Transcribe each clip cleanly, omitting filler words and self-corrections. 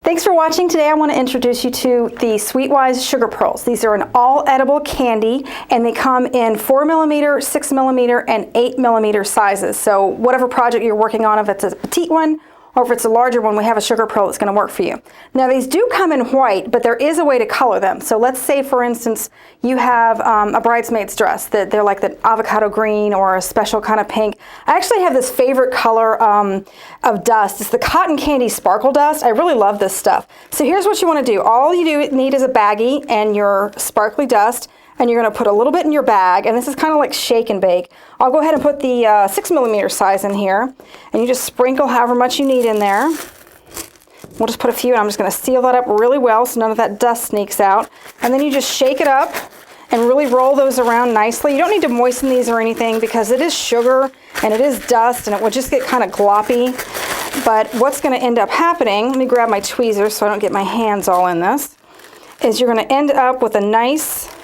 Thanks for watching. Today I want to introduce you to the Sweetwise Sugar Pearls. These are an all edible candy and they come in 4mm, 6mm, and 8mm sizes. So whatever project you're working on, if it's a petite one or if it's a larger one, we have a sugar pearl that's going to work for you. Now these do come in white, but there is a way to color them. So let's say, for instance, you have a bridesmaid's dress that they're like the avocado green or a special kind of pink. I actually have this favorite color of dust. It's the cotton candy sparkle dust. I really love this stuff. So here's what you want to do. All you need is a baggie and your sparkly dust, and you're going to put a little bit in your bag, and this is kind of like shake and bake. I'll go ahead and put the 6mm size in here, and you just sprinkle however much you need in there. We'll just put a few, and I'm just going to seal that up really well so none of that dust sneaks out. And then you just shake it up and really roll those around nicely. You don't need to moisten these or anything because it is sugar and it is dust and it will just get kind of gloppy. But what's going to end up happening, let me grab my tweezers so I don't get my hands all in this, is you're going to end up with a nice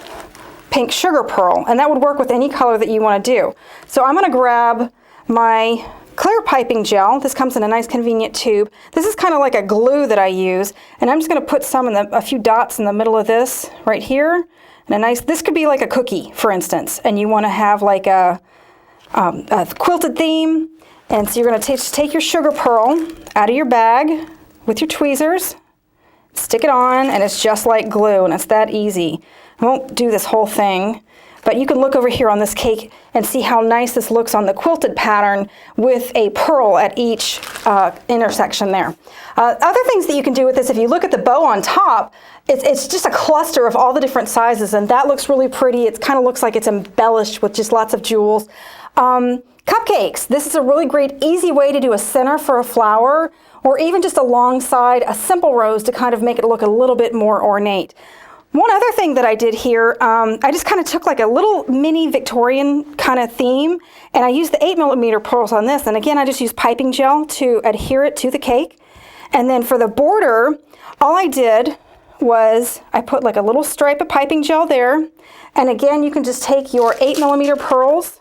pink sugar pearl, and that would work with any color that you want to do. So I'm going to grab my clear piping gel. This comes in a nice convenient tube. This is kind of like a glue that I use, and I'm just going to put some in a few dots in the middle of this right here. And this could be like a cookie, for instance, and you want to have like a quilted theme. And so you're going to take your sugar pearl out of your bag with your tweezers, stick it on, and it's just like glue, and it's that easy. I won't do this whole thing, but you can look over here on this cake and see how nice this looks on the quilted pattern with a pearl at each intersection there. Other things that you can do with this, if you look at the bow on top, it's just a cluster of all the different sizes, and that looks really pretty. It kind of looks like it's embellished with just lots of jewels. Cupcakes. This is a really great, easy way to do a center for a flower, or even just alongside a simple rose to kind of make it look a little bit more ornate. One other thing that I did here, I just kind of took like a little mini Victorian kind of theme, and I used the 8mm pearls on this, and again I just used piping gel to adhere it to the cake. And then for the border, all I did was I put like a little stripe of piping gel there, and again you can just take your 8mm pearls,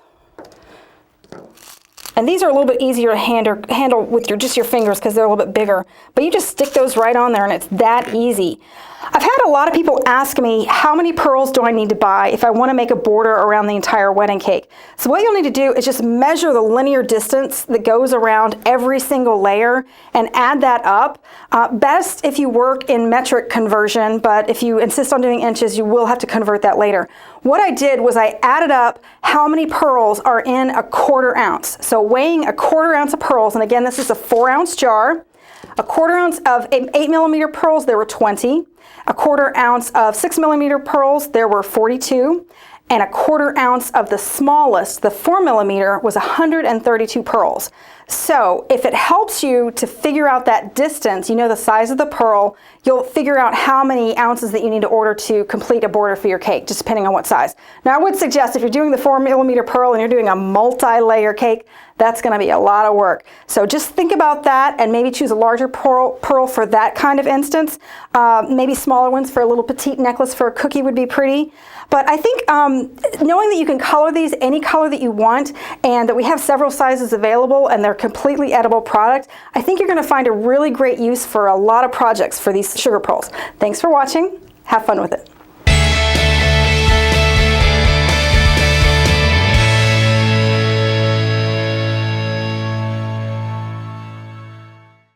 and these are a little bit easier to handle with just your fingers because they're a little bit bigger. But you just stick those right on there and it's that easy. I've had a lot of people ask me, how many pearls do I need to buy if I want to make a border around the entire wedding cake? So what you'll need to do is just measure the linear distance that goes around every single layer and add that up. Best if you work in metric conversion, but if you insist on doing inches, you will have to convert that later. What I did was I added up how many pearls are in a 1/4 ounce. So weighing a 1/4 ounce of pearls, and again this is a 4-ounce jar, a 1/4 ounce of 8mm pearls, there were 20. A 1/4 ounce of 6mm pearls, there were 42. And a 1/4 ounce of the smallest, the 4mm, was 132 pearls. So if it helps you to figure out that distance, you know the size of the pearl, you'll figure out how many ounces that you need to order to complete a border for your cake, just depending on what size. Now I would suggest if you're doing the 4mm pearl and you're doing a multi-layer cake, that's going to be a lot of work. So just think about that and maybe choose a larger pearl for that kind of instance. Maybe smaller ones for a little petite necklace for a cookie would be pretty. But I think knowing that you can color these any color that you want and that we have several sizes available and they're completely edible product, I think you're going to find a really great use for a lot of projects for these sugar pearls. Thanks for watching. Have fun with it.